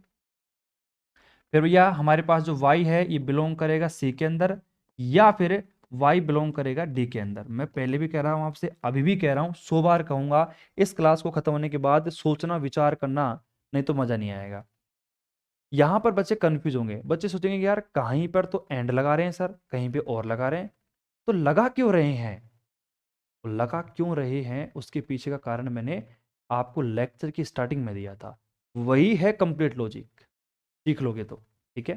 फिर भैया हमारे पास जो y है ये बिलोंग करेगा सी के अंदर या फिर y बिलोंग करेगा डी के अंदर। मैं पहले भी कह रहा हूं आपसे, अभी भी कह रहा हूं, 100 बार कहूंगा, इस क्लास को खत्म होने के बाद सोचना विचार करना, नहीं तो मजा नहीं आएगा। यहां पर बच्चे कंफ्यूज होंगे, बच्चे सोचेंगे कि यार कहीं पर तो एंड लगा रहे हैं सर, कहीं पे और लगा रहे हैं, तो लगा क्यों रहे हैं? तो लगा क्यों रहे हैं उसके पीछे का कारण मैंने आपको लेक्चर की स्टार्टिंग में दिया था। वही है कंप्लीट लॉजिक, सीख लोगे तो। ठीक है।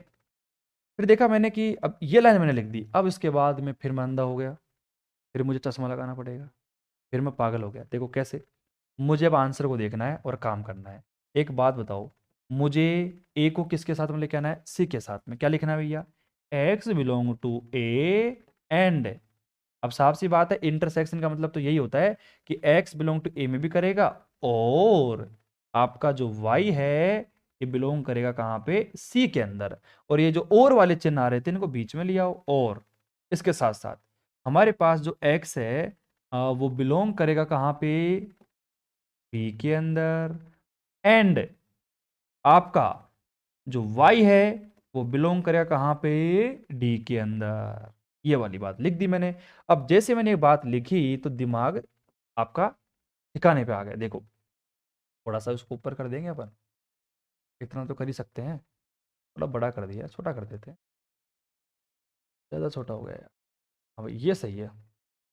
फिर देखा मैंने कि अब ये लाइन मैंने लिख दी, अब इसके बाद में फिर मैं अंधा हो गया, फिर मुझे चश्मा लगाना पड़ेगा, फिर मैं पागल हो गया। देखो कैसे, मुझे अब आंसर को देखना है और काम करना है। एक बात बताओ, मुझे ए को किसके साथ में लेके आना है? सी के साथ में। क्या लिखना है भैया? X belong to A and, अब साफ सी बात है इंटरसेक्शन का मतलब तो यही होता है कि एक्स बिलोंग टू ए में भी करेगा और आपका जो वाई है ये बिलोंग करेगा कहां पे? सी के अंदर। और ये जो और वाले चिन्ह आ रहे थे इनको बीच में ले आओ। और इसके साथ साथ हमारे पास जो एक्स है वो बिलोंग करेगा कहां पे? बी के अंदर। एंड आपका जो y है वो बिलोंग करेगा कहां पे? डी के अंदर। ये वाली बात लिख दी मैंने। अब जैसे मैंने ये बात लिखी तो दिमाग आपका ठिकाने पे आ गया। देखो थोड़ा सा उसको ऊपर कर देंगे अपन, इतना तो कर ही सकते हैं। थोड़ा बड़ा कर दिया, छोटा कर देते हैं, ज़्यादा छोटा हो गया यार। अब ये सही है,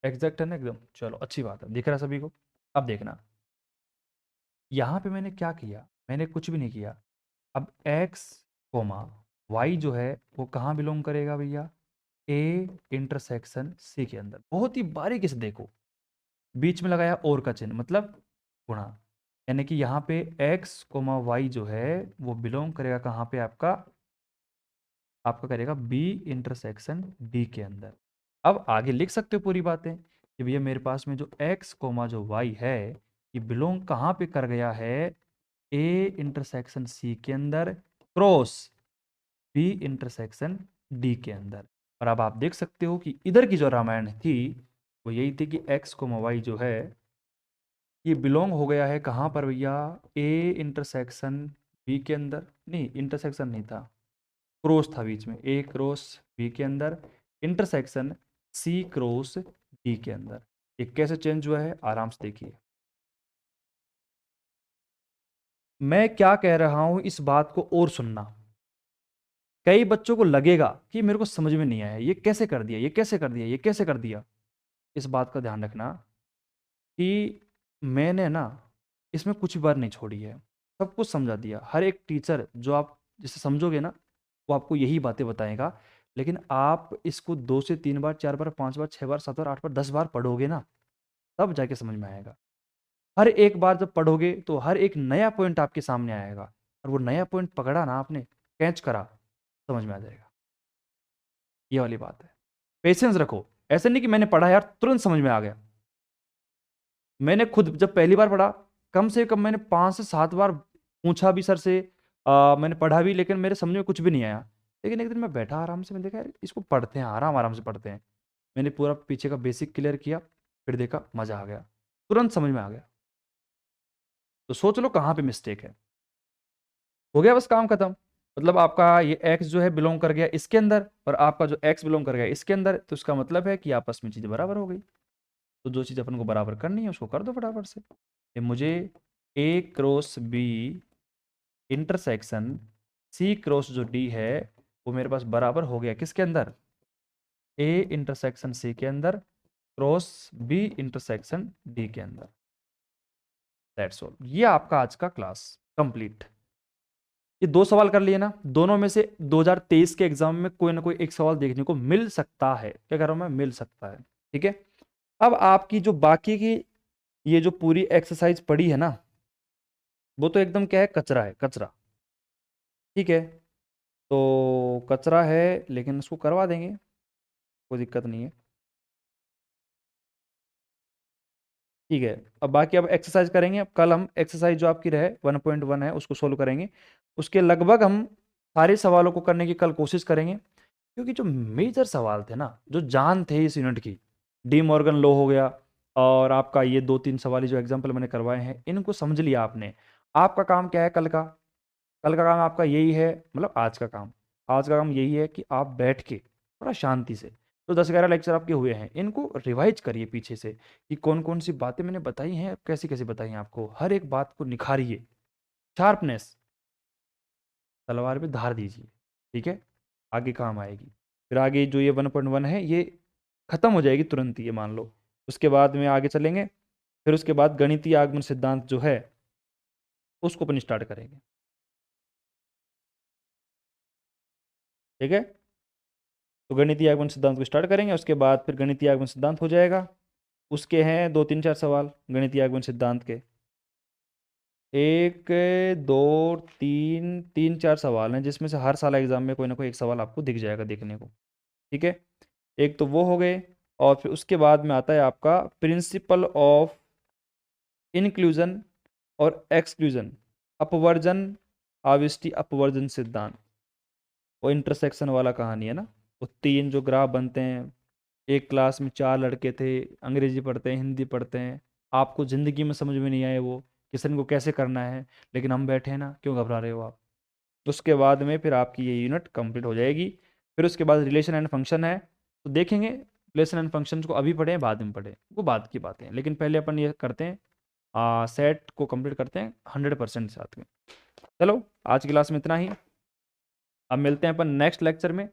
एग्जैक्ट है ना एकदम। चलो अच्छी बात है, दिख रहा है सभी को। अब देखना यहाँ पे मैंने क्या किया, मैंने कुछ भी नहीं किया। अब x कोमा y जो है वो कहाँ बिलोंग करेगा भैया? ए इंटरसेक्शन सी के अंदर। बहुत ही बारीकी से देखो, बीच में लगाया और का चिन्ह मतलब गुणा, यानी कि यहाँ पे x कोमा वाई जो है वो बिलोंग करेगा कहाँ पे? आपका आपका करेगा बी इंटरसेक्शन डी के अंदर। अब आगे लिख सकते हो पूरी बातें कि भैया मेरे पास में जो x कोमा जो y है ये बिलोंग कहाँ पे कर गया है? ए इंटरसेक्शन सी के अंदर क्रॉस बी इंटरसेक्शन डी के अंदर। और अब आप देख सकते हो कि इधर की जो रामायण थी वो यही थी कि एक्स को वाई जो है ये बिलोंग हो गया है कहाँ पर भैया? ए इंटरसेक्शन बी के अंदर। नहीं इंटरसेक्शन नहीं था, क्रॉस था बीच में, ए क्रॉस बी के अंदर इंटरसेक्शन सी क्रॉस डी के अंदर। ये कैसे चेंज हुआ है आराम से देखिए। मैं क्या कह रहा हूं इस बात को और सुनना। कई बच्चों को लगेगा कि मेरे को समझ में नहीं आया, ये कैसे कर दिया, ये कैसे कर दिया, ये कैसे कर दिया। इस बात का ध्यान रखना कि मैंने ना इसमें कुछ बार नहीं छोड़ी है, सब कुछ समझा दिया। हर एक टीचर जो आप जिसे समझोगे ना वो आपको यही बातें बताएगा। लेकिन आप इसको 2 से 3 बार, 4 बार, 5 बार, 6 बार, 7 बार, 8 बार, 10 बार पढ़ोगे ना तब जाके समझ में आएगा। हर एक बार जब पढ़ोगे तो हर एक नया पॉइंट आपके सामने आएगा और वो नया पॉइंट पकड़ा ना आपने, कैच करा, समझ में आ जाएगा। ये वाली बात है, पेशेंस रखो। ऐसे नहीं कि मैंने पढ़ा यार तुरंत समझ में आ गया। मैंने खुद जब पहली बार पढ़ा कम से कम मैंने 5 से 7 बार पूछा भी सर से, मैंने पढ़ा भी लेकिन मेरे समझ में कुछ भी नहीं आया। लेकिन एक दिन मैं बैठा आराम से, मैंने देखा यार इसको पढ़ते हैं, आराम आराम से पढ़ते हैं। मैंने पूरा पीछे का बेसिक क्लियर किया, फिर देखा मजा आ गया, तुरंत समझ में आ गया। तो सोच लो कहाँ पे मिस्टेक है, हो गया बस काम खत्म। मतलब आपका ये x जो है बिलोंग कर गया इसके अंदर और आपका जो x बिलोंग कर गया इसके अंदर, तो इसका मतलब है कि आपस में चीजें बराबर हो गई। तो जो चीज़ अपन को बराबर करनी है उसको कर दो फटाफट से। ये मुझे a cross b intersection C cross जो डी है वो मेरे पास बराबर हो गया किसके अंदर, ए इंटरसेक्शन सी के अंदर क्रॉस बी इंटरसेक्शन डी के अंदर। That's all. ये आपका आज का क्लास कंप्लीट। ये 2 सवाल कर लिए ना, दोनों में से 2023 के एग्जाम में कोई ना कोई एक सवाल देखने को मिल सकता है। क्या कर रहा हूं मैं, मिल सकता है। ठीक है, अब आपकी जो बाकी की ये जो पूरी एक्सरसाइज पड़ी है ना, वो तो एकदम क्या है, कचरा है, कचरा। ठीक है, तो कचरा है लेकिन उसको करवा देंगे, कोई दिक्कत नहीं है। ठीक है, अब बाकी अब एक्सरसाइज करेंगे। अब कल हम एक्सरसाइज जो आपकी रहे 1.1 है उसको सोल्व करेंगे। उसके लगभग हम सारे सवालों को करने की कल कोशिश करेंगे, क्योंकि जो मेजर सवाल थे ना, जो जान थे इस यूनिट की, डी मॉर्गन लॉ हो गया और आपका ये 2-3 सवाल जो एग्जाम्पल मैंने करवाए हैं, इनको समझ लिया आपने। आपका काम क्या है कल का, कल का काम आपका यही है, मतलब आज का काम यही है कि आप बैठ के थोड़ा शांति से, तो 10-11 लेक्चर आपके हुए हैं, इनको रिवाइज करिए पीछे से कि कौन कौन सी बातें मैंने बताई हैं, कैसी कैसी बताई हैं आपको। हर एक बात को निखारिए, शार्पनेस, तलवार पे धार दीजिए। ठीक है, आगे काम आएगी। फिर आगे जो ये 1.1 है ये खत्म हो जाएगी तुरंत ही, ये मान लो। उसके बाद में आगे चलेंगे, फिर उसके बाद गणितीय आगमन सिद्धांत जो है उसको अपन स्टार्ट करेंगे। ठीक है, तो गणितीय आगमन सिद्धांत को स्टार्ट करेंगे, उसके बाद फिर गणितीय आगमन सिद्धांत हो जाएगा। उसके हैं 2-3-4 सवाल गणितीय आगमन सिद्धांत के, 1 2 3 3 4 सवाल हैं, जिसमें से हर साल एग्जाम में कोई ना कोई एक सवाल आपको दिख जाएगा देखने को। ठीक है, एक तो वो हो गए, और फिर उसके बाद में आता है आपका प्रिंसिपल ऑफ इंक्लूजन और एक्सक्लूजन, अपवर्जन आविष्टि अपवर्जन सिद्धांत। वो इंटरसेक्शन वाला कहानी है ना, वो 3 जो ग्राफ बनते हैं, एक क्लास में 4 लड़के थे, अंग्रेजी पढ़ते हैं, हिंदी पढ़ते हैं, आपको ज़िंदगी में समझ में नहीं आए वो, किसी को कैसे करना है, लेकिन हम बैठे हैं ना, क्यों घबरा रहे हो आप। उसके बाद में फिर आपकी ये यूनिट कंप्लीट हो जाएगी। फिर उसके बाद रिलेशन एंड फंक्शन है, तो देखेंगे रिलेशन एंड फंक्शन को अभी पढ़ें बाद में पढ़ें, वो बाद की बातें हैं, लेकिन पहले अपन ये करते हैं, सेट को कंप्लीट करते हैं 100% साथ में। चलो, आज की क्लास में इतना ही। अब मिलते हैं अपन नेक्स्ट लेक्चर में।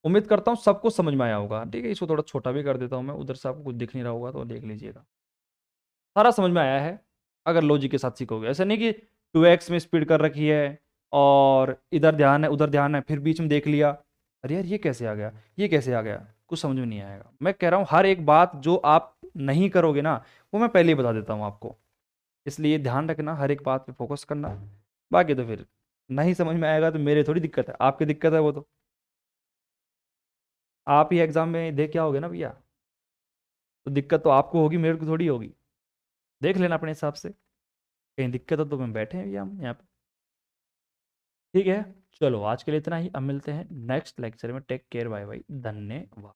उम्मीद करता हूँ सबको समझ में आया होगा। ठीक है, इसको थोड़ा छोटा भी कर देता हूँ मैं, उधर से आपको कुछ दिख नहीं रहा होगा तो देख लीजिएगा। सारा समझ में आया है अगर लॉजिक के साथ सीखोगे। ऐसा नहीं कि 2x में स्पीड कर रखी है और इधर ध्यान है उधर ध्यान है, फिर बीच में देख लिया, अरे यार ये कैसे आ गया, ये कैसे आ गया, कुछ समझ में नहीं आएगा। मैं कह रहा हूँ हर एक बात जो आप नहीं करोगे ना, वो मैं पहले ही बता देता हूँ आपको, इसलिए ध्यान रखना, हर एक बात पे फोकस करना। बाकी तो फिर नहीं समझ में आएगा तो मेरे थोड़ी दिक्कत है, आपकी दिक्कत है वो तो। आप ही एग्जाम में दे के आओगे ना भैया, तो दिक्कत तो आपको होगी, मेरे को थोड़ी होगी। देख लेना अपने हिसाब से, कहीं दिक्कत हो तो मैं बैठे हैं भैया हम यहाँ पे। ठीक है, चलो आज के लिए इतना ही। अब मिलते हैं नेक्स्ट लेक्चर में। टेक केयर, बाय बाय, धन्यवाद।